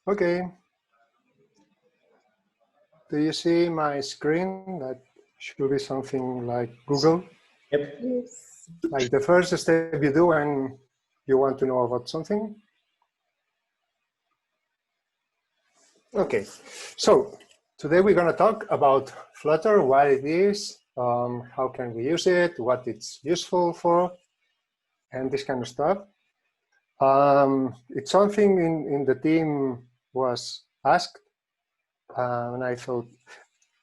Okay. Do you see my screen? That should be something like Google. Yep. Yes. Like the first step you do when you want to know about something. Okay, so today we're going to talk about Flutter, what it is, how can we use it, what it's useful for, and this kind of stuff. It's something in the team was asked, and I thought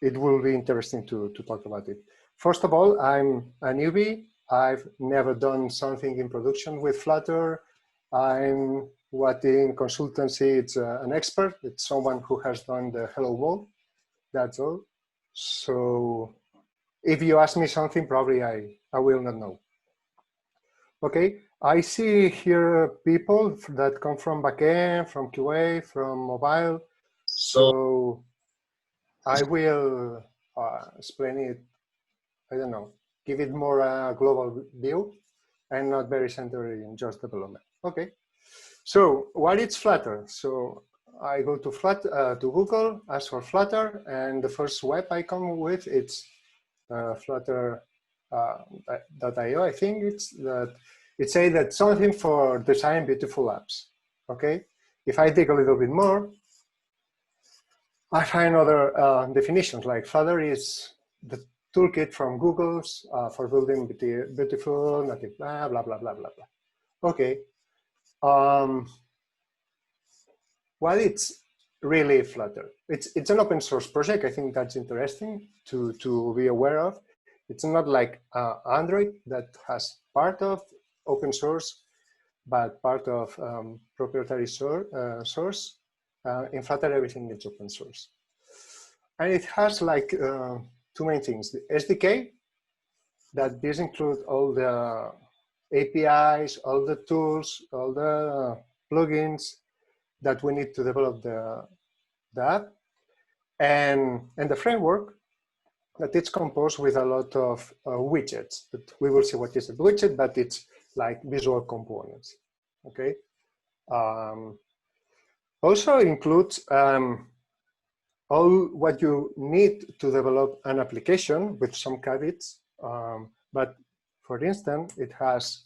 it will be interesting to talk about it. First of all, I'm a newbie. I've never done something in production with Flutter. I'm what in consultancy, it's an expert. It's someone who has done the Hello World. That's all. So if you ask me something, probably I will not know. Okay, I see here people that come from backend, from QA, from mobile. So I will explain it, I don't know, give it more global view and not very centered in just development. Okay, so what is Flutter? So I go to to Google, ask for Flutter, and the first web I come with it's Flutter.io. I think it's that it says that something for design beautiful apps. Okay, if I dig a little bit more, I find other definitions like Flutter is the toolkit from Google's for building beautiful native blah blah blah blah blah blah. Okay. What it's really Flutter? It's an open source project. I think that's interesting to be aware of. It's not like Android that has part of open source, but part of proprietary source. In Flutter, everything is open source. And it has like two main things. The SDK, that this includes all the APIs, all the tools, all the plugins that we need to develop the app, and the framework that it's composed with a lot of widgets. But we will see what is a widget, but it's like visual components, okay? Also includes all what you need to develop an application with some caveats. But for instance, it has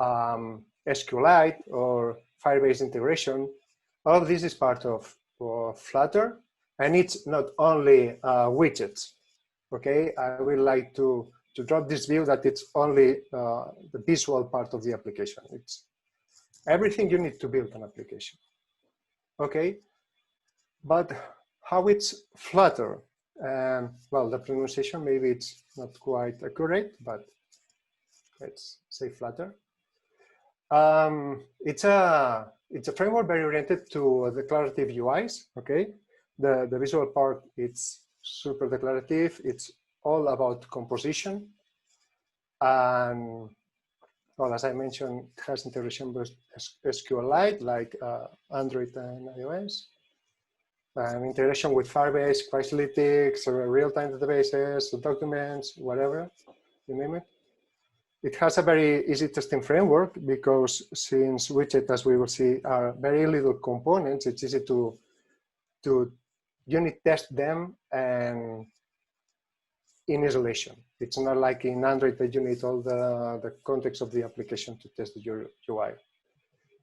SQLite or Firebase integration. All of this is part of Flutter, and it's not only widgets. Okay, I would like to drop this view that it's only the visual part of the application. It's everything you need to build an application. Okay, but how it's Flutter? Well, the pronunciation maybe it's not quite accurate, but let's say Flutter. It's a framework very oriented to declarative UIs. Okay, the visual part it's super declarative. It's all about composition, and well, as I mentioned, it has integration with SQLite like Android and iOS. Integration with Firebase, Quizlytics, real-time databases, documents, whatever, you name it. It has a very easy testing framework because since widgets, as we will see, are very little components, it's easy to unit test them and in isolation. It's not like in Android that you need all the context of the application to test your UI.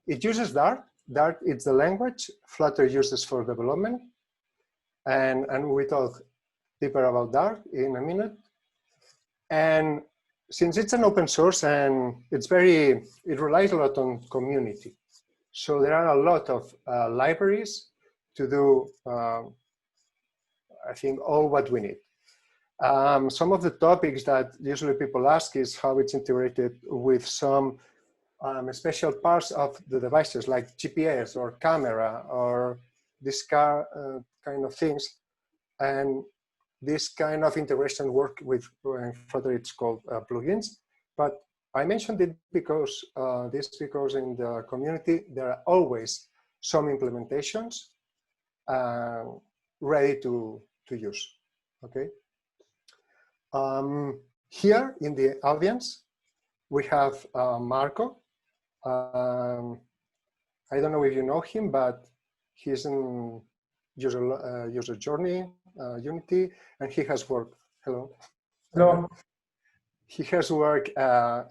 It uses Dart. Dart is the language Flutter uses for development. And we talk deeper about Dart in a minute. And since it's an open source and it relies a lot on community. So there are a lot of libraries to do, I think, all what we need. Some of the topics that usually people ask is how it's integrated with some special parts of the devices like GPS or camera or this kind of things. And this kind of integration work with Flutter, it's called plugins. But I mentioned it because because in the community, there are always some implementations ready to use, okay? Here in the audience, we have Marco. I don't know if you know him, but He's in user journey, Unity, and he has worked. Hello. Hello. He has worked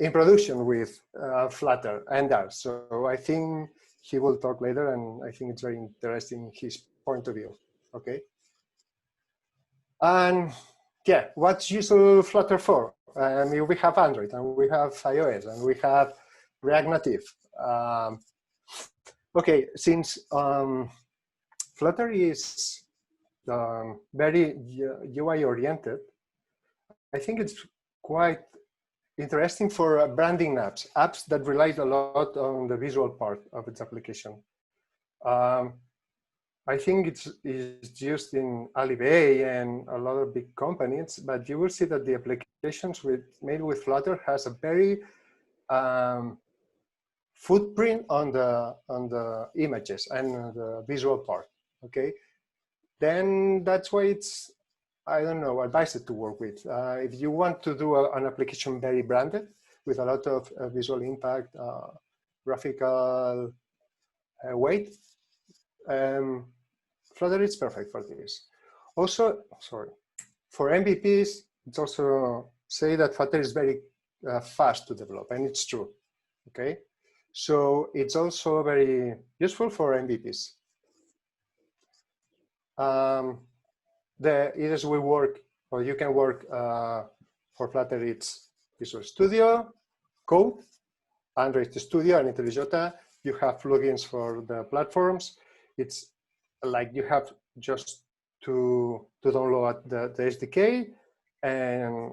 in production with Flutter and Dart. So I think he will talk later, and I think it's very interesting his point of view. Okay. And yeah, what's useful Flutter for? I mean, we have Android, and we have iOS, and we have React Native. Okay, since Flutter is very UI oriented, I think it's quite interesting for branding apps that rely a lot on the visual part of its application. I think it's used in Alibaba and a lot of big companies, but you will see that the applications made with Flutter has a very footprint on the images and the visual part. Okay, then that's why it's, I don't know, advised to work with. If you want to do an application very branded with a lot of visual impact, graphical weight, Flutter is perfect for this. Also, sorry, for MVPs, it's also say that Flutter is very fast to develop, and it's true. Okay, so it's also very useful for MVPs. The areas we work, or you can work for Flutter, it's Visual Studio, Code, Android Studio, and IntelliJ. You have plugins for the platforms. It's like you have just to download the SDK, and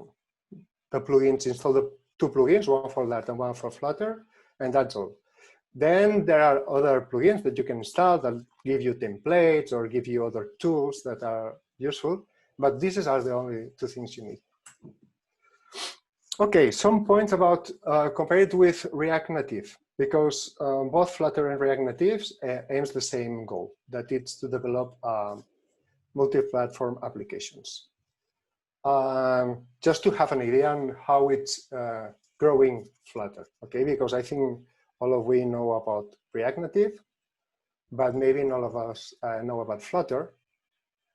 the plugins, install the two plugins, one for that and one for Flutter, and that's all. Then there are other plugins that you can install that give you templates or give you other tools that are useful, but these are the only two things you need. Okay, some points about compare it with React Native, because both Flutter and React Native aims the same goal, that it's to develop multi-platform applications. Just to have an idea on how it's growing Flutter, okay? Because I think all of we know about React Native, but maybe none of us know about Flutter.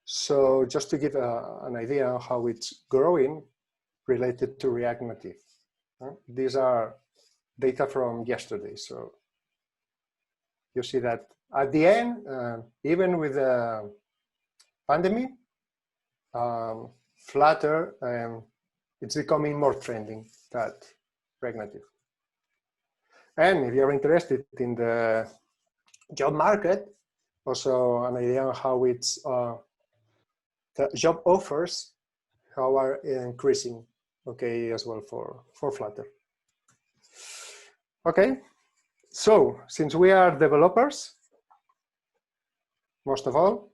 So just to give an idea of how it's growing related to React Native. These are data from yesterday. So you see that at the end, even with the pandemic, Flutter, it's becoming more trending than React Native. And if you're interested in the job market, also an idea on how it's the job offers, how are increasing, okay, as well for Flutter. Okay, so since we are developers, most of all,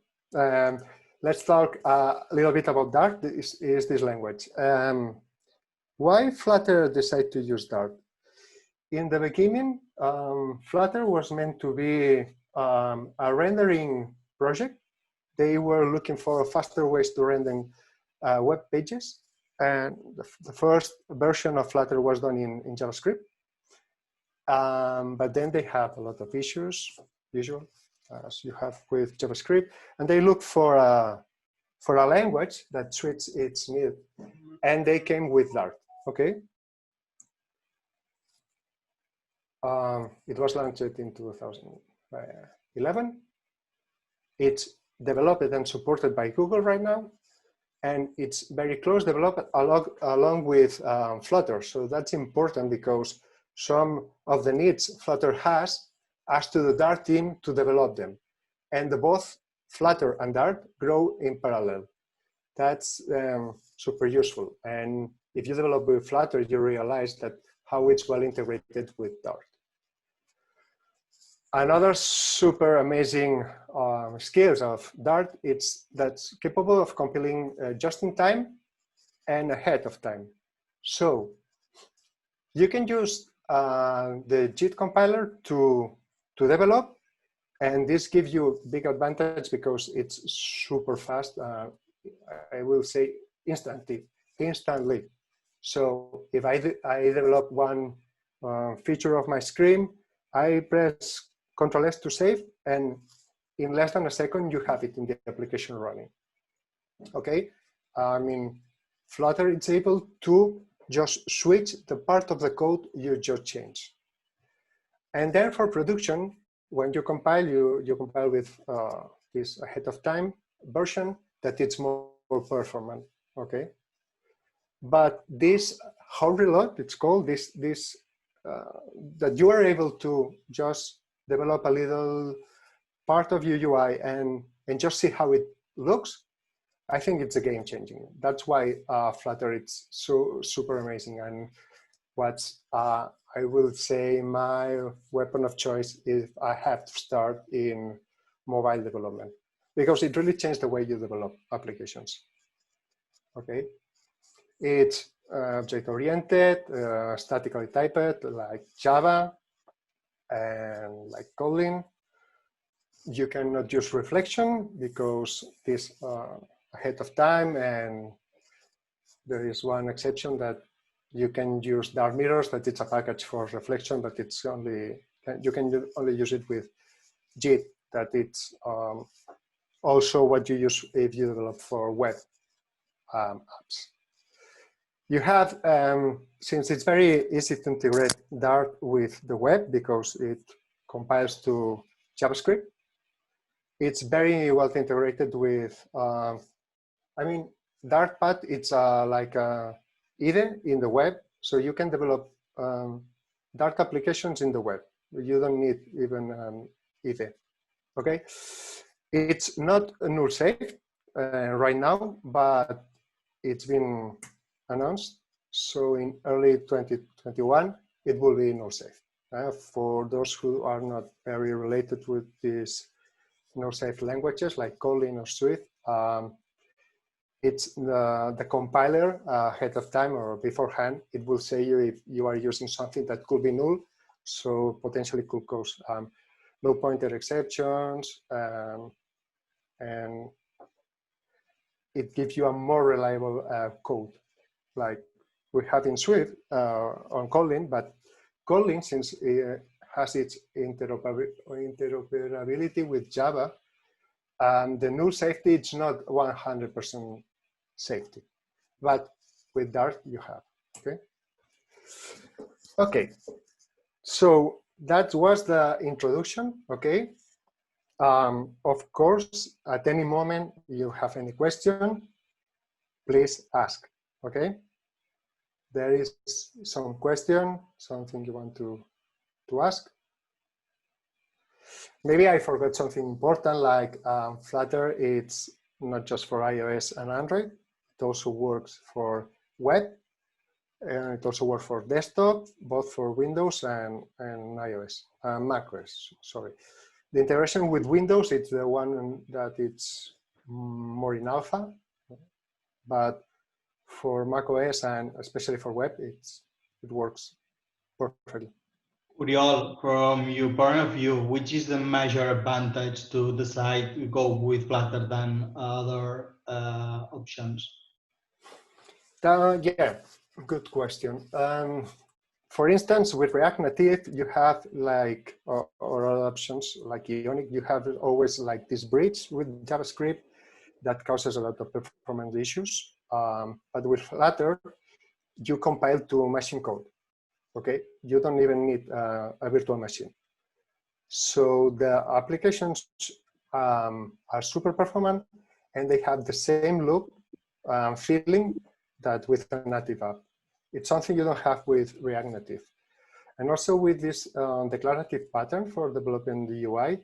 let's talk a little bit about Dart. This is this language. Why Flutter decided to use Dart? In the beginning, Flutter was meant to be a rendering project. They were looking for faster ways to render web pages. And the first version of Flutter was done in JavaScript. But then they have a lot of issues, usual, as you have with JavaScript. And they look for a language that suits its need. And they came with Dart, okay? It was launched in 2011. It's developed and supported by Google right now. And it's very close developed along with Flutter. So that's important because some of the needs Flutter has asked to the Dart team to develop them. And both Flutter and Dart grow in parallel. That's super useful. And if you develop with Flutter, you realize that how it's well integrated with Dart. Another super amazing skills of Dart, that's capable of compiling just in time and ahead of time. So you can use the JIT compiler to develop, and this gives you big advantage because it's super fast. I will say instantly. So if I develop one feature of my screen, I press Ctrl S to save, and in less than a second, you have it in the application running. Okay, I mean, Flutter is able to just switch the part of the code you just changed. And then for production, when you compile, you compile with this ahead of time version that it's more performant, okay? But this hard reload, it's called, that you are able to just develop a little part of your UI and just see how it looks, I think it's a game changing. That's why Flutter it's so super amazing. And what's I will say my weapon of choice if I have to start in mobile development, because it really changed the way you develop applications. Okay, it's object-oriented, statically typed like Java and like Kotlin. You cannot use reflection because this ahead of time, and there is one exception that you can use dark mirrors, that it's a package for reflection, but it's only, you can only use it with JIT, that it's also what you use if you develop for web apps. You have, since it's very easy to integrate Dart with the web because it compiles to JavaScript, it's very well integrated with, I mean, Dartpad, it's like a IDE in the web, so you can develop Dart applications in the web. You don't need even an IDE, okay? It's not null safe right now, but it's been announced. So in early 2021, it will be null safe. For those who are not very related with these null safe languages like Kotlin or Swift, it's the compiler ahead of time or beforehand, it will say you if you are using something that could be null, so potentially could cause null pointer exceptions, and it gives you a more reliable code, like we have in Swift on Kotlin, but Kotlin, since it has its interoperability with Java, the null safety, it's not 100% safety, but with Dart you have, okay? Okay, so that was the introduction, okay? Of course, at any moment you have any question, please ask, okay? There is some question, something you want to ask? Maybe I forgot something important, like Flutter, it's not just for iOS and Android, it also works for web, and it also works for desktop, both for Windows and iOS, macOS, sorry. The integration with Windows, it's the one that it's more in alpha, but for macOS and especially for web, it works perfectly. Oriol, from your point of view, which is the major advantage to decide to go with Flutter than other options? Yeah, good question. For instance, with React Native, you have like, or other options like Ionic, you have always like this bridge with JavaScript that causes a lot of performance issues. But with Flutter, you compile to machine code, okay? You don't even need a virtual machine. So the applications are super performant, and they have the same look feeling that with a native app. It's something you don't have with React Native. And also with this declarative pattern for developing the UI,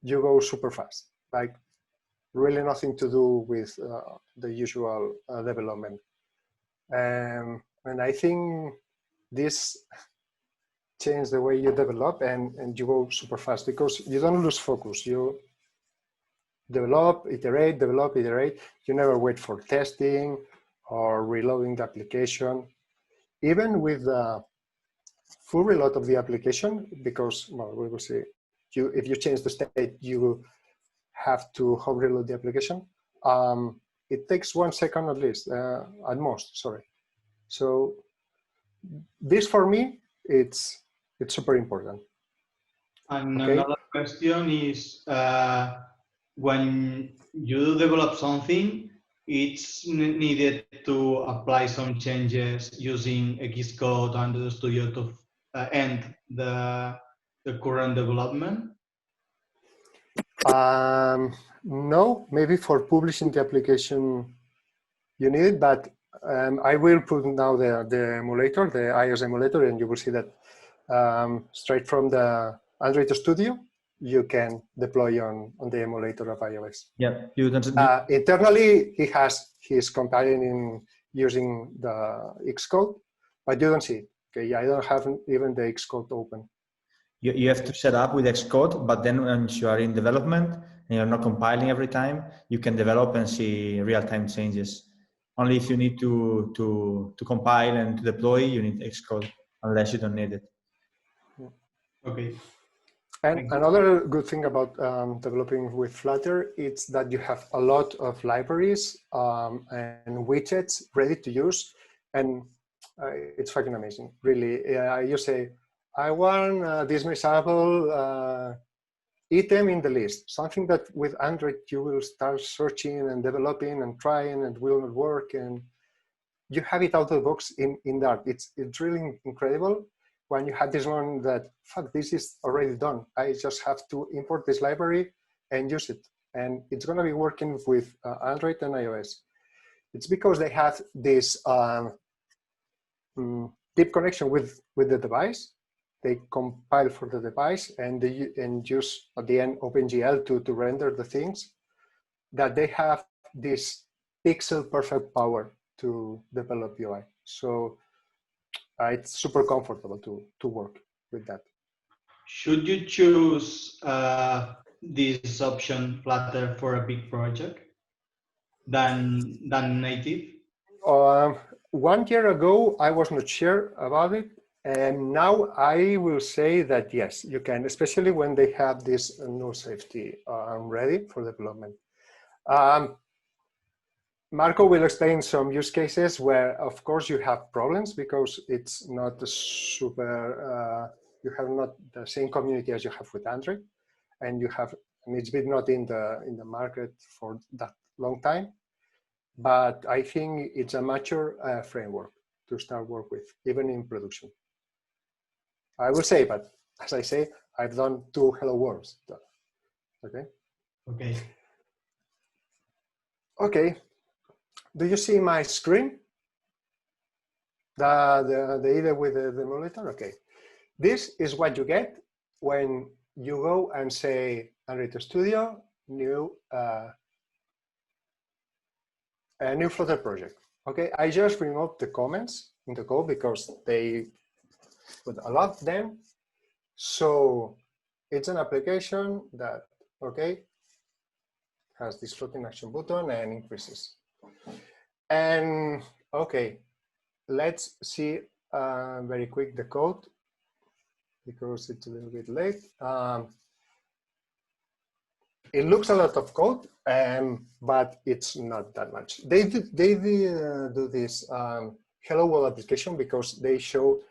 you go super fast, like really nothing to do with the usual development. And I think this changed the way you develop, and you go super fast because you don't lose focus. You develop, iterate, develop, iterate. You never wait for testing or reloading the application. Even with the full reload of the application, because, well, we will see, if you change the state, you have to hard reload the application. It takes 1 second at least, at most, sorry. So this for me, it's super important. And okay? another question is, when you develop something, it's needed to apply some changes using Xcode and the Studio to end the current development? No, maybe for publishing the application you need it, but I will put now the emulator, the iOS emulator, and you will see that straight from the Android Studio, you can deploy on the emulator of iOS. Yeah, you can. Internally, he's compiling using the Xcode, but you don't see it. Okay, I don't have even the Xcode open. You have to set up with Xcode, but then once you are in development and you're not compiling every time, you can develop and see real-time changes. Only if you need to compile and to deploy, you need Xcode, unless you don't need it. Okay. And another good thing about developing with Flutter is that you have a lot of libraries and widgets ready to use, and it's fucking amazing, really. You say, I want this example item in the list, something that with Android you will start searching and developing and trying and will not work, and you have it out of the box in Dart. It's really incredible when you have this one that, fuck, this is already done. I just have to import this library and use it. And it's going to be working with Android and iOS. It's because they have this deep connection with the device. They compile for the device and they use at the end OpenGL to render the things, that they have this pixel perfect power to develop UI. So it's super comfortable to work with that. Should you choose this option, Flutter, for a big project than native? 1 year ago, I was not sure about it. And now I will say that yes, you can, especially when they have this null safety ready for development. Marco will explain some use cases where, of course, you have problems because it's not a super, you have not the same community as you have with Android, and it's been not in the market for that long time. But I think it's a mature framework to start work with, even in production. I will say, but as I say, I've done 2 Hello Worlds. Okay. Okay. Okay. Do you see my screen? The IDE with the emulator? Okay. This is what you get when you go and say Android Studio, new Flutter project. Okay, I just removed the comments in the code because they put a lot of them. So it's an application that, okay, has this floating action button and increases. And okay, let's see very quick the code because it's a little bit late. It looks a lot of code, but it's not that much. They do this Hello World application because they show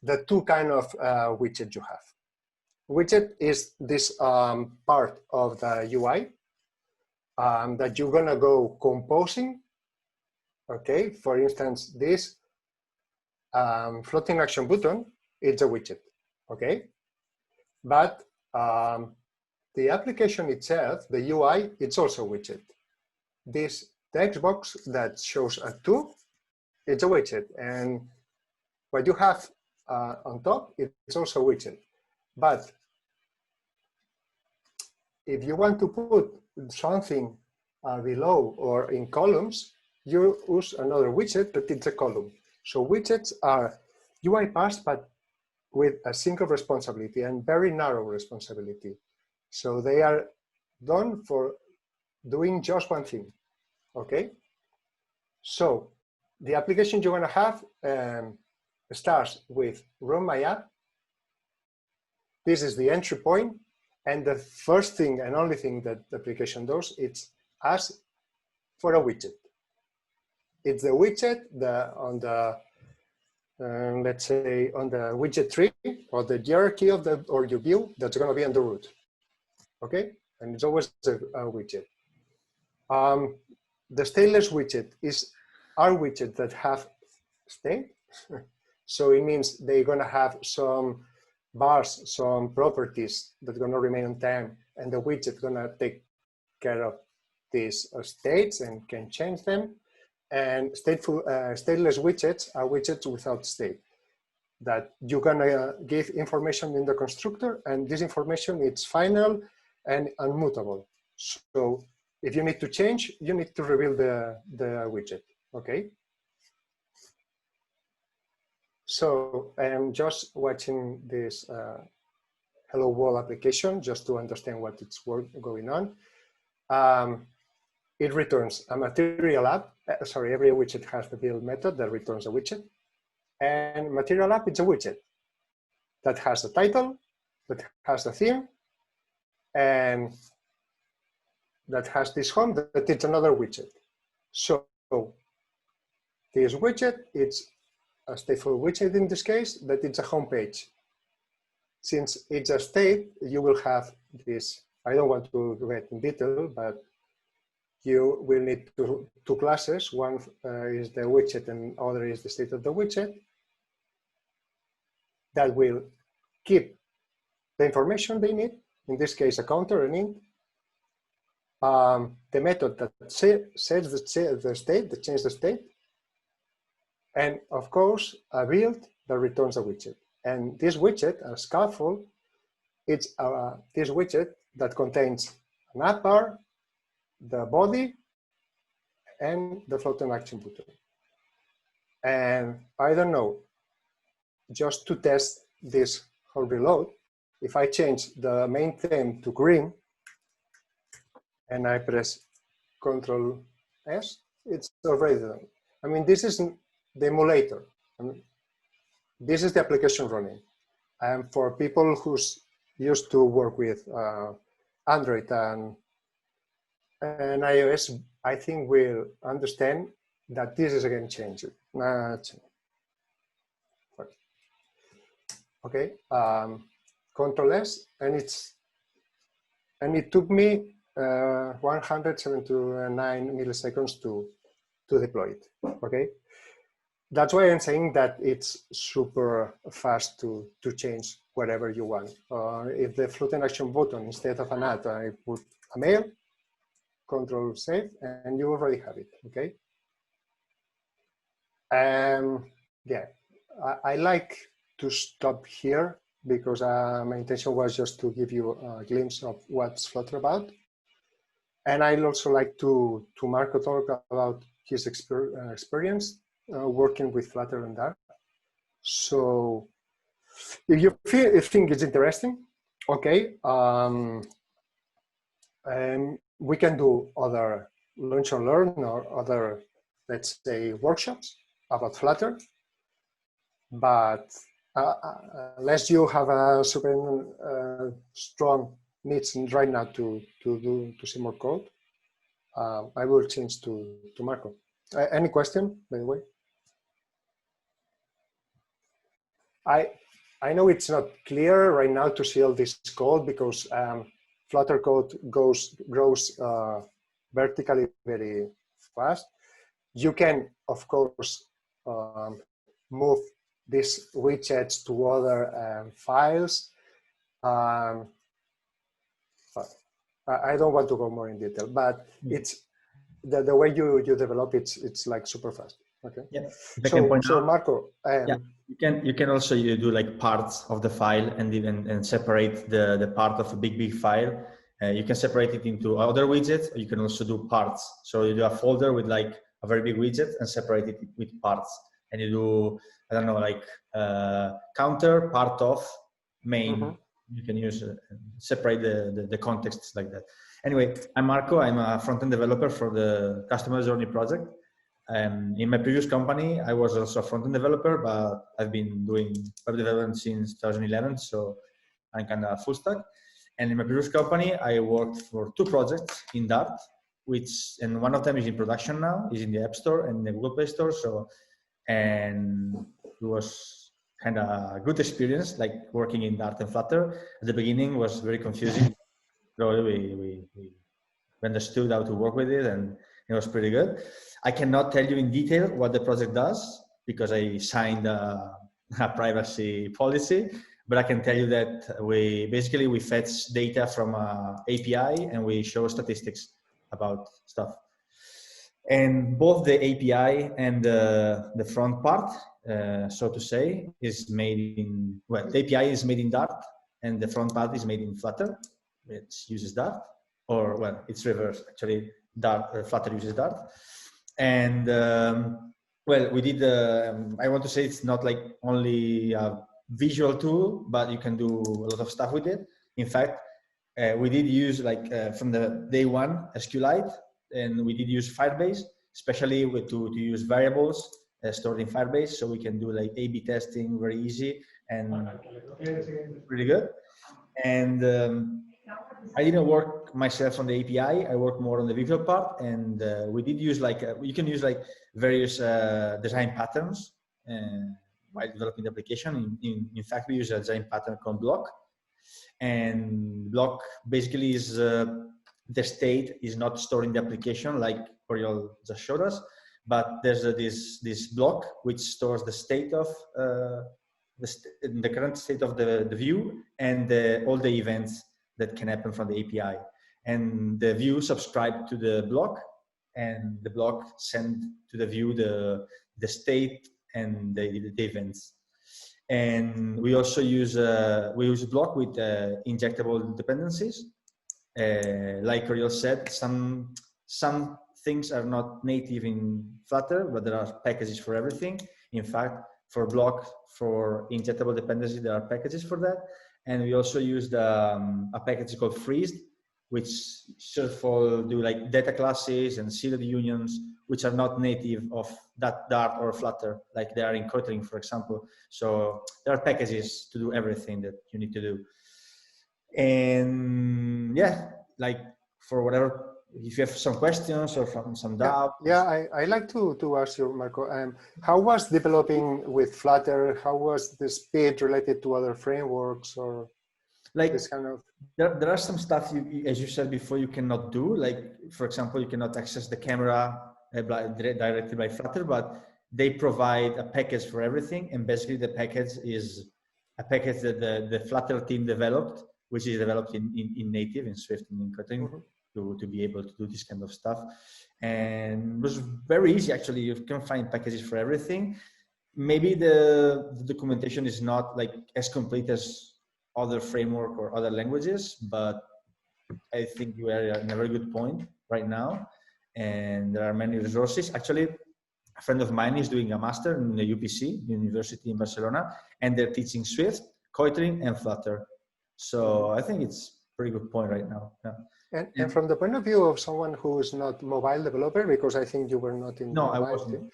the 2 kind of widget you have. Widget is this part of the UI that you're gonna go composing. Okay, for instance, this floating action button, it's a widget. Okay, but the application itself, the UI, it's also a widget. This text box that shows a 2, it's a widget. And what you have on top, it's also a widget. But if you want to put something below or in columns, you use another widget, but it's a column. So widgets are UI parts, but with a single responsibility and very narrow responsibility. So they are done for doing just one thing, okay? So the application you're gonna have starts with run my app. This is the entry point. And the first thing and only thing that the application does, it's ask for a widget. It's the widget on the, let's say, on the widget tree or the hierarchy of your view that's gonna be on the root. Okay, and it's always a widget. The stateless widget is our widget that have state. So it means they're going to have some bars, some properties that are going to remain on time, and the widget going to take care of these states and can change them. And stateless widgets are widgets without state, that you're going to give information in the constructor, and this information is final and immutable. So if you need to change, you need to reveal the widget, okay? So I'm just watching this Hello World application just to understand what it's going on. It returns a material app. Sorry, every widget has the build method that returns a widget. And material app is a widget that has a title, that has a theme, and that has this home that it's another widget. So this widget, it's a stateful widget in this case, that it's a home page. Since it's a state, you will have this. I don't want to get in detail, but you will need two classes. One is the widget and other is the state of the widget. That will keep the information they need, in this case, a counter, an int. The method that sets the state, that changes the state. And of course, a build that returns a widget. And this widget, a scaffold, it's this widget that contains an app bar, the body, and the floating action button. And I don't know, just to test this whole reload, if I change the main theme to green and I press Ctrl S, it's already done. I mean, this is the emulator. I mean, this is the application running. And for people who's used to work with Android and iOS, I think will understand that this is again changed. Okay, Ctrl S, and it took me 179 milliseconds to deploy it. Okay, that's why I'm saying that it's super fast to change whatever you want. If the floating action button, instead of an ad, I put a mail, Control save, and you already have it. Okay. Yeah, I like to stop here because my intention was just to give you a glimpse of what's Flutter about. And I'd also like to Marco talk about his experience working with Flutter and Dart. So if you think it's interesting, okay, we can do other Launch and Learn or other, let's say, workshops about Flutter. But unless you have a super strong needs right now to see more code, I will change to Marco. Any question, by the way? I know it's not clear right now to see all this code because Flutter code grows vertically very fast. You can, of course, move these widgets to other files. I don't want to go more in detail, but it's the way you develop it's like super fast. Okay. Yeah. So Marco, yeah, you can also do like parts of the file and separate the part of a big file. You can separate it into other widgets. Or you can also do parts. So you do a folder with like a very big widget and separate it with parts. And you do, I don't know, like counter, part of, main. Mm-hmm. You can use separate the contexts like that. Anyway, I'm Marco. I'm a front-end developer for the customer journey project. In my previous company, I was also a front-end developer, but I've been doing web development since 2011, so I'm kind of full stack. And in my previous company, I worked for 2 projects in Dart, and one of them is in production now, is in the App Store and the Google Play Store. So, and it was kind of a good experience, like working in Dart and Flutter. At the beginning, was very confusing. slowly we understood how to work with it, and it was pretty good. I cannot tell you in detail what the project does because I signed a privacy policy, but I can tell you that we fetch data from an API and we show statistics about stuff. And both the API and the front part, so to say, is made in, well, the API is made in Dart and the front part is made in Flutter, which uses Dart, or well, it's reverse actually. Dart, Flutter uses Dart. And well, we did, I want to say it's not like only a visual tool, but you can do a lot of stuff with it. In fact, we did use like from the day one SQLite, and we did use Firebase, especially to use variables stored in Firebase, so we can do like A/B testing very easy and really good. And I didn't work myself on the API. I worked more on the visual part, and we did use like you can use like various design patterns while developing the application. In fact, we use a design pattern called block, and block basically is the state is not stored in the application like Oriol just showed us, but there's this block which stores the state of the current state of the view and all the events that can happen from the API. And the view subscribe to the block, and the block send to the view the state and the events. And we also use block with injectable dependencies. Like Oriol said, some things are not native in Flutter, but there are packages for everything. In fact, for block, for injectable dependencies, there are packages for that. And we also used a package called Freezed, which sort of do like data classes and sealed unions, which are not native of that Dart or Flutter, like they are in Kotlin, for example. So there are packages to do everything that you need to do. And yeah, like for whatever, if you have some questions or some doubts. Yeah, I like to ask you, Marco, how was developing with Flutter? How was the speed related to other frameworks, or like this kind of? There are some stuff as you said before, you cannot do. Like, for example, you cannot access the camera directly by Flutter, but they provide a package for everything. And basically the package is a package that the Flutter team developed, which is developed in native, in Swift and in Kotlin, to be able to do this kind of stuff. And it was very easy, actually. You can find packages for everything. Maybe the documentation is not like as complete as other framework or other languages, but I think you are in a very good point right now. And there are many resources. Actually, a friend of mine is doing a master in the UPC, University in Barcelona, and they're teaching Swift, Kotlin, and Flutter. So I think it's a pretty good point right now. Yeah. And from the point of view of someone who is not mobile developer, because I think you were not in no, mobile, I wasn't.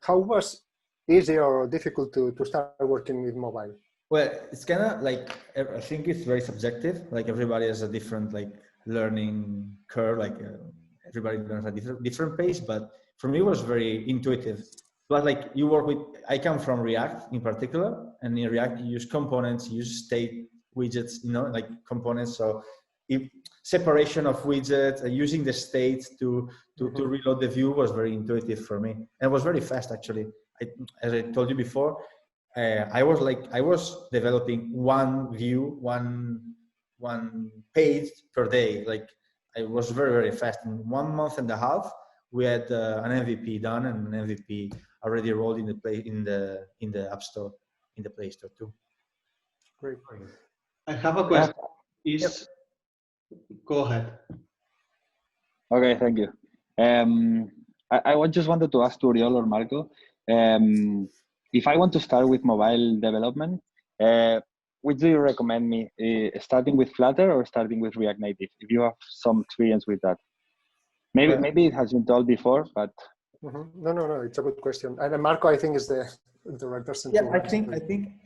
How was easy or difficult to start working with mobile? Well, it's kind of like, I think it's very subjective. Like everybody has a different like learning curve, like everybody learns at a different pace, but for me it was very intuitive. But like you work with, I come from React in particular, and in React you use components, you use state widgets, you know, like components. So if separation of widgets and using the state to reload the view was very intuitive for me. And it was very fast, actually. As I told you before, I was developing one view, one page per day. Like I was very, very fast. In 1.5 months, we had an MVP done and an MVP already rolled in the App Store, in the Play Store too. Great. I have a question. Yep. Go ahead. Okay, thank you. I just wanted to ask to Oriol or Marco, if I want to start with mobile development, which do you recommend me, starting with Flutter or starting with React Native, if you have some experience with that? Maybe it has been told before, but... No, it's a good question. And Marco, I think, is the right person. Yeah, I think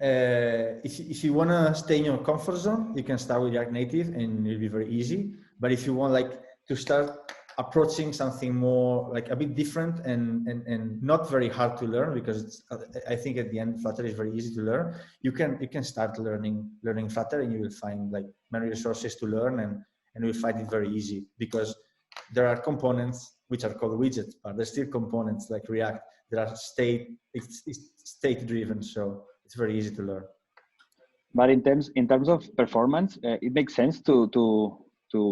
if you want to stay in your comfort zone, you can start with React Native and it'll be very easy. But if you want like to start approaching something more like a bit different and not very hard to learn, because I think at the end Flutter is very easy to learn, you can start learning Flutter, and you will find like many resources to learn and and we find it very easy because there are components which are called widgets, but they're still components like React. That are it's state driven, so it's very easy to learn. But in terms of performance, it makes sense to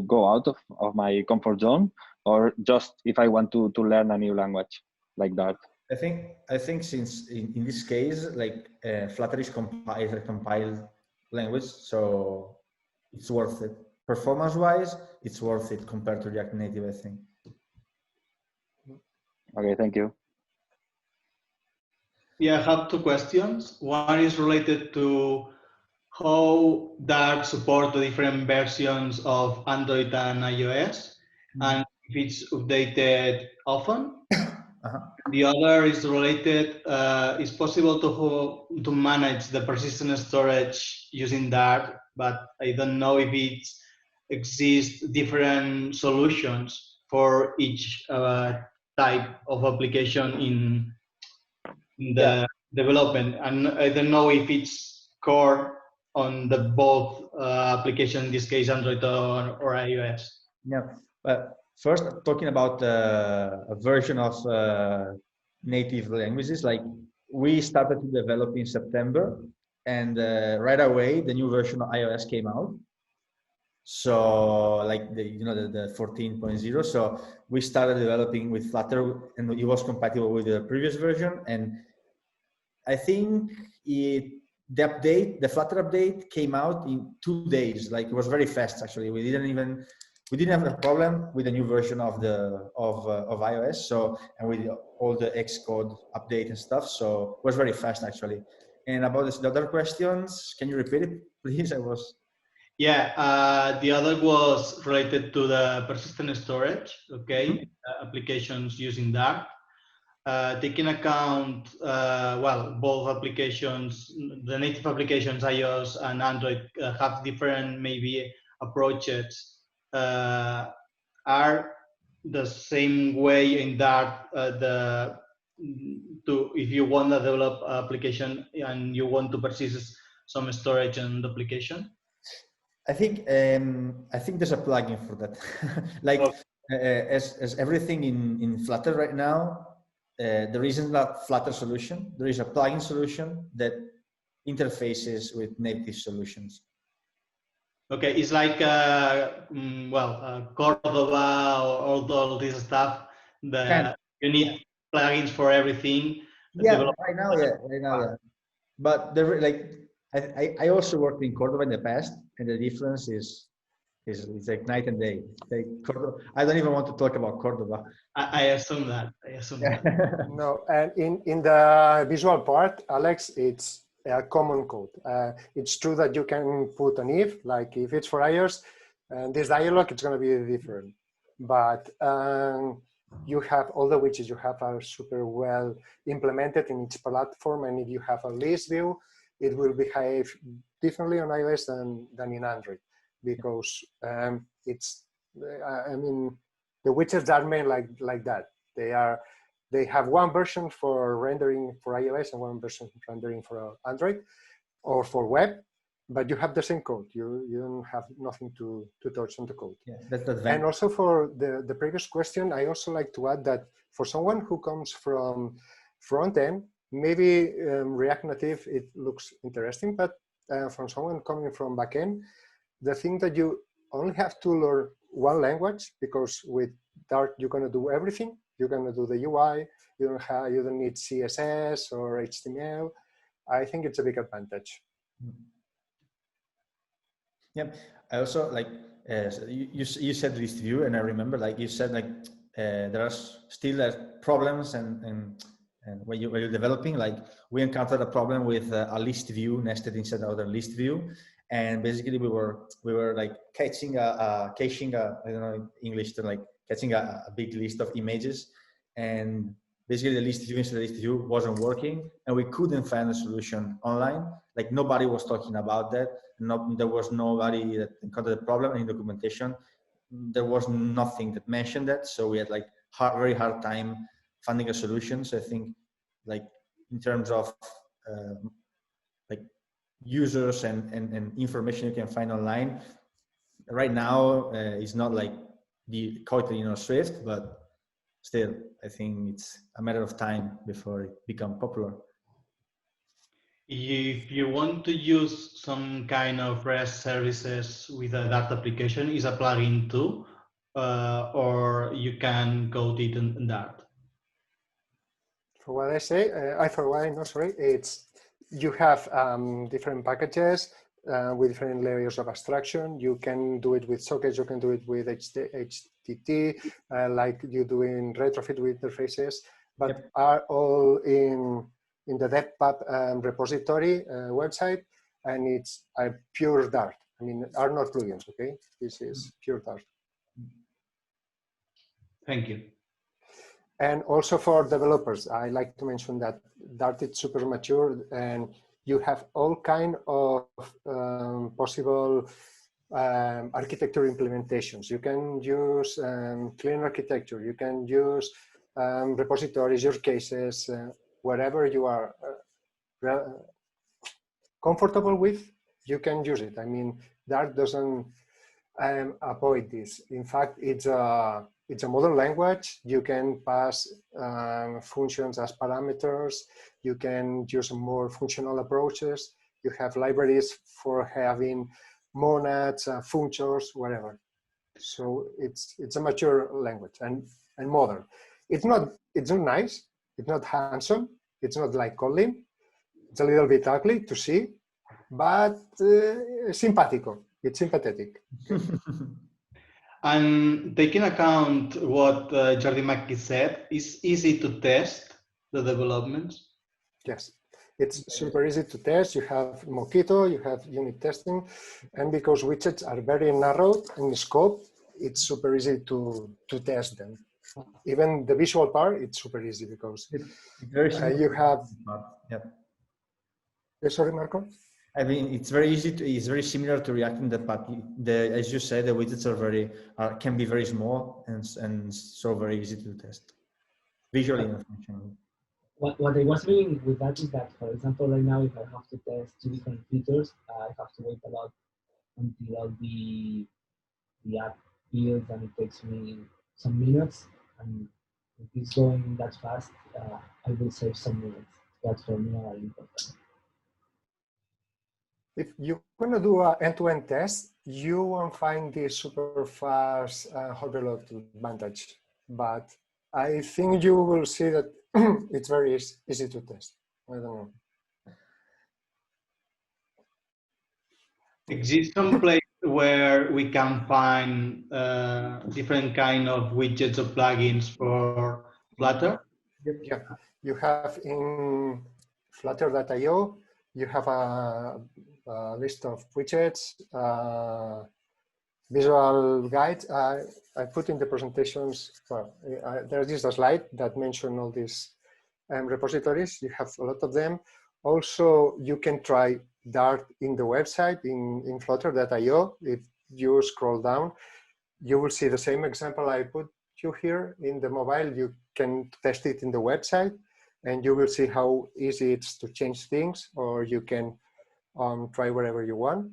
go out of my comfort zone, or just if I want to learn a new language like that. I think since in this case, like Flutter is a compiled language, so it's worth it. Performance-wise, it's worth it compared to React Native, I think. Okay, thank you. Yeah, I have two questions. One is related to how Dart support the different versions of Android and iOS, and if it's updated often. The other is related, it's possible to manage the persistent storage using Dart, but I don't know if it exists different solutions for each type of application in the development. And I don't know if it's core on the both application, in this case, Android or iOS. Yeah, but first talking about a version of native languages, like we started to develop in September, and right away the new version of iOS came out. So like the 14.0. So we started developing with Flutter, and it was compatible with the previous version. And I think the Flutter update came out in 2 days. Like it was very fast actually. We didn't have a problem with the new version of iOS. So, and with all the Xcode update and stuff. So it was very fast actually. And about the other questions, can you repeat it, please? Yeah, the other was related to the persistent storage, okay, applications using Dart. Taking account, well, both applications, the native applications, iOS and Android, have different maybe approaches. Are the same way in Dart if you want to develop an application and you want to persist some storage on the application? I think there's a plugin for that. Like as everything in Flutter right now, there isn't a Flutter solution. There is a plugin solution that interfaces with native solutions. Okay, it's like Cordova or all this stuff. You need plugins for everything. Yeah, right now, yeah. But I also worked in Cordova in the past, and the difference is like night and day. Like Cordova, I don't even want to talk about Cordova. I assume that. No, and in the visual part, Alex, it's a common code. It's true that you can put an if, like if it's for iOS, and this dialog, it's going to be different. But you have all the widgets you have are super well implemented in each platform, and if you have a list view, it will behave differently on iOS than in Android, because it's, I mean, the widgets are made like that. They have one version for rendering for iOS and one version for rendering for Android or for web, but you have the same code. You don't have nothing to touch on the code. Yeah, that's advanced. And also for the previous question, I also like to add that for someone who comes from front end, maybe React Native, it looks interesting, but from someone coming from backend, the thing that you only have to learn one language, because with Dart you're going to do everything. You're going to do the UI. You don't need CSS or HTML. I think it's a big advantage. Yeah, I also like you said list view, and I remember like you said like there are still problems and when you're developing, like we encountered a problem with a list view nested inside other list view, and basically we were like caching I don't know in English, to like catching a big list of images, and basically the list view inside the list view wasn't working, and we couldn't find a solution online. Like nobody was talking about that. There was nobody that encountered the problem, and in documentation there was nothing that mentioned that. So we had like very hard time finding a solution. So I think like in terms of like users and information you can find online, right now it's not like the Kotlin or Swift, but still, I think it's a matter of time before it becomes popular. If you want to use some kind of REST services with a Dart application, is a plugin too, or you can code it in Dart? For what I say, for what I know, sorry, it's you have different packages with different layers of abstraction. You can do it with sockets, you can do it with HTTP, like you do in retrofit with interfaces, but Yep. are all in the DevPub repository website, and it's a pure Dart. I mean, are not plugins, okay? This is pure Dart. Thank you. And also for developers, I like to mention that Dart is super mature and you have all kind of possible architecture implementations. You can use clean architecture. You can use repositories, your cases, wherever you are comfortable with, you can use it. I mean, Dart doesn't avoid this. In fact, it's a model language. You can pass functions as parameters. You can use more functional approaches. You have libraries for having monads, functions, whatever. So it's a mature language and modern. It's not nice. It's not handsome. It's not like Kotlin. It's a little bit ugly to see, but simpatico. It's sympathetic. And taking account what Jordi Macchi said, it's easy to test the developments. Yes, it's super easy to test. You have Mockito, you have unit testing, and because widgets are very narrow in scope, it's super easy to test them. Even the visual part, it's super easy because you have. Yep. Sorry, Marco. I mean, it's very easy to. It's very similar to React in that part. As you said, the widgets can be very small and so very easy to test visually and functionally. What I was meaning with that is that, for example, right now, if I have to test two different features, I have to wait a lot until all the app builds, and it takes me some minutes. And if it's going that fast, I will save some minutes. That's for me are important. If you want to do an end-to-end test, you won't find this super fast overload advantage. But I think you will see that it's very easy to test. I don't know. Exists some place where we can find different kind of widgets or plugins for Flutter? Yeah, you have in Flutter.io, you have a list of widgets, visual guides. I put in the presentations, well, there's just a slide that mentions all these repositories. You have a lot of them. Also, you can try Dart in the website in Flutter.io. If you scroll down, you will see the same example I put you here in the mobile. You can test it in the website and you will see how easy it's to change things, or you can try wherever you want.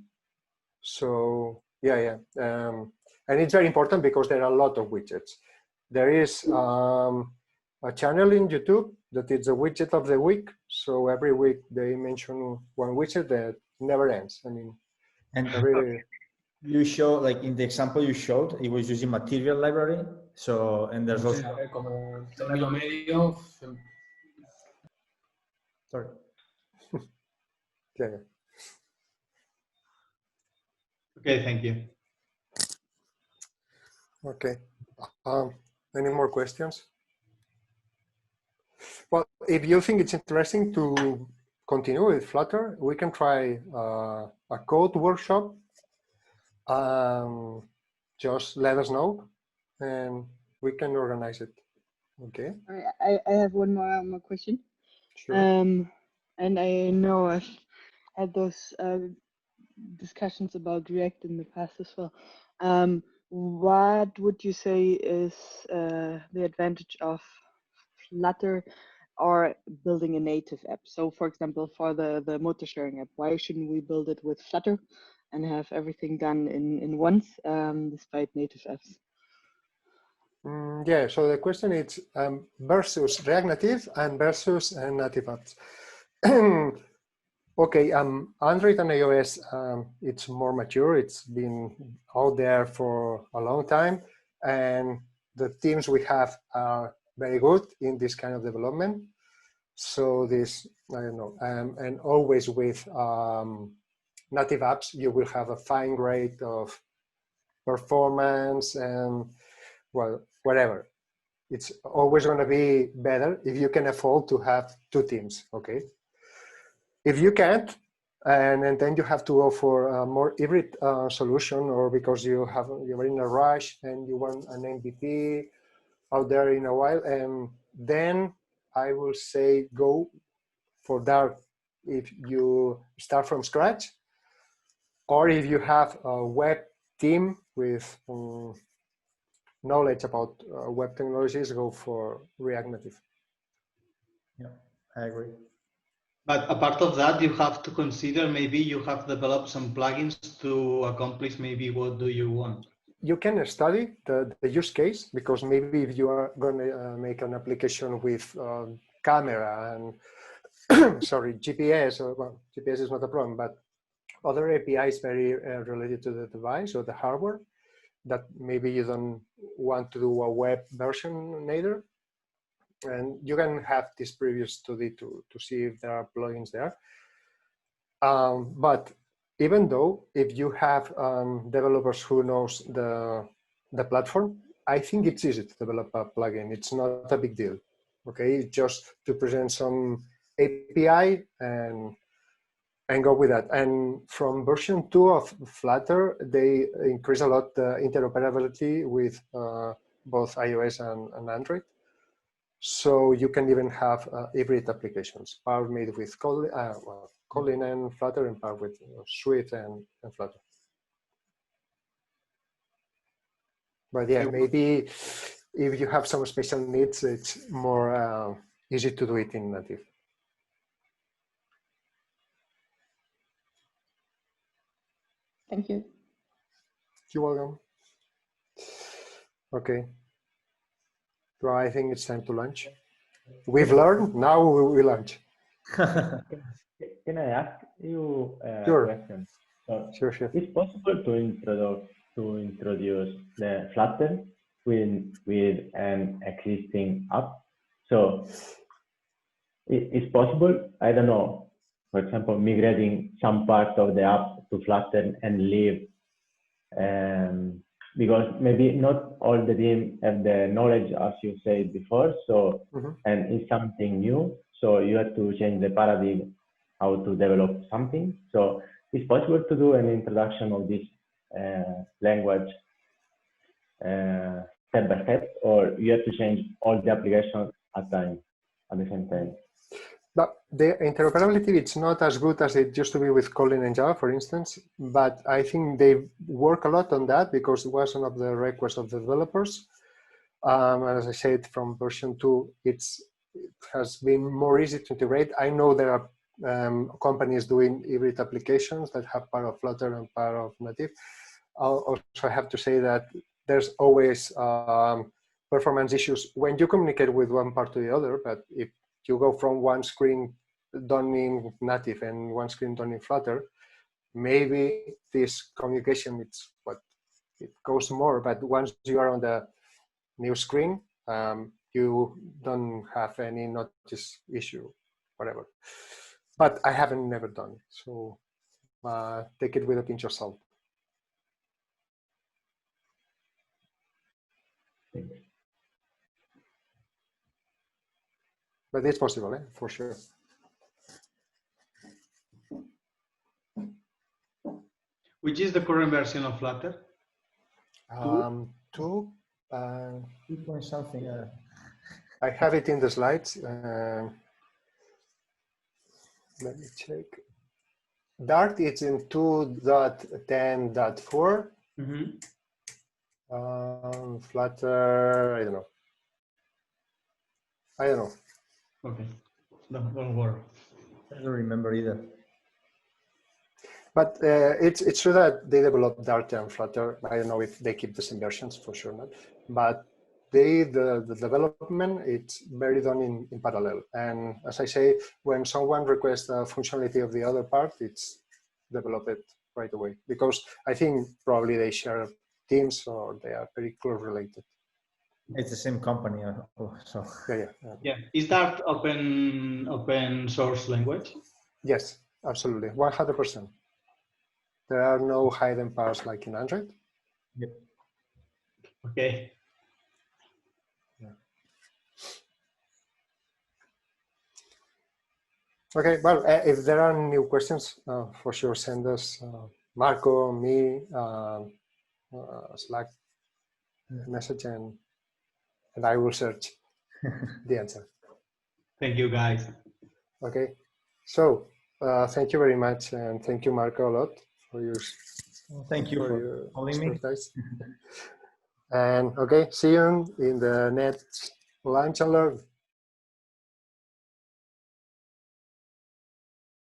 So yeah. And it's very important because there are a lot of widgets. There is a channel in YouTube that is a widget of the week. So every week they mention one widget that never ends. I mean, and you show, like in the example you showed, it was using material library. So, and there's also como término medio. Sorry. yeah. Okay, thank you. Okay. Any more questions? Well, if you think it's interesting to continue with Flutter, we can try a code workshop. Just let us know and we can organize it. Okay. All right, I have one more question. Sure. And I know I've had those discussions about React in the past as well. What would you say is the advantage of Flutter or building a native app? So for example, for the motor sharing app, why shouldn't we build it with Flutter? and have everything done in once, despite native apps. Yeah, so the question is versus React Native and versus native apps. Okay, Android and iOS, it's more mature. It's been out there for a long time, and the teams we have are very good in this kind of development. So this, I don't know, and always with native apps, you will have a fine grade of performance and, well, whatever. It's always going to be better if you can afford to have two teams, okay? If you can't, and then you have to go for a more hybrid solution, or because you're in a rush and you want an MVP out there in a while, and then I will say go for that if you start from scratch, or if you have a web team with knowledge about web technologies, go for React Native. Yeah, I agree. But apart of that, you have to consider maybe you have developed some plugins to accomplish maybe what do you want. You can study the use case, because maybe if you are going to make an application with camera and sorry, GPS, or well, GPS is not a problem, but other APIs very related to the device or the hardware that maybe you don't want to do a web version neither. And you can have this previous study to see if there are plugins there. But even though if you have developers who knows the platform, I think it's easy to develop a plugin. It's not a big deal. Okay, just to present some API and go with that. And from version 2 of Flutter, they increase a lot the interoperability with both iOS and Android. So you can even have hybrid applications, part made with Kotlin and Flutter, and part with Swift and Flutter. But yeah, maybe if you have some special needs, it's more easy to do it in native. Thank you. You're welcome. Okay. Well, I think it's time to lunch. We've learned, now we lunch. Can I ask you a Sure. question? Sure. It's possible to introduce the Flutter with an existing app. So it's possible, I don't know, for example, migrating some part of the app to Flutter and leave, because maybe not all the team have the knowledge, as you said before. So, and it's something new. So you have to change the paradigm how to develop something. So it's possible to do an introduction of this language step by step, or you have to change all the applications at the same time. But the interoperability, it's not as good as it used to be with Kotlin and Java, for instance. But I think they work a lot on that because it was one of the requests of the developers. As I said, from version 2, it has been more easy to integrate. I know there are companies doing hybrid applications that have part of Flutter and part of native. Also, I have to say that there's always performance issues when you communicate with one part to the other. But if you go from one screen done in native and one screen done in Flutter, maybe this communication, it's what it goes more. But once you are on the new screen, you don't have any notice issue, whatever. But I haven't never done it, so take it with a pinch of salt. But it's possible, for sure. Which is the current version of Flutter? 2. 2 point something. I have it in the slides. Let me check. Dart is in 2.10.4. Flutter, I don't know. Okay, don't worry. I don't remember either. But it's true that they develop Dart and Flutter. I don't know if they keep the same versions, for sure not. But the development, it's very done in parallel. And as I say, when someone requests the functionality of the other part, it's developed right away. Because I think probably they share teams or they are very close related. It's the same company, so. Yeah. Is that open source language? Yes, absolutely, 100%. There are no hidden paths like in Android. Yep. Okay. Okay, well, if there are new questions, for sure send us, Marco, me, Slack message, and I will search the answer. Thank you, guys. Okay, so thank you very much, and thank you, Marco, a lot for your thank you for calling me. And okay, see you in the next Lunch and Learn.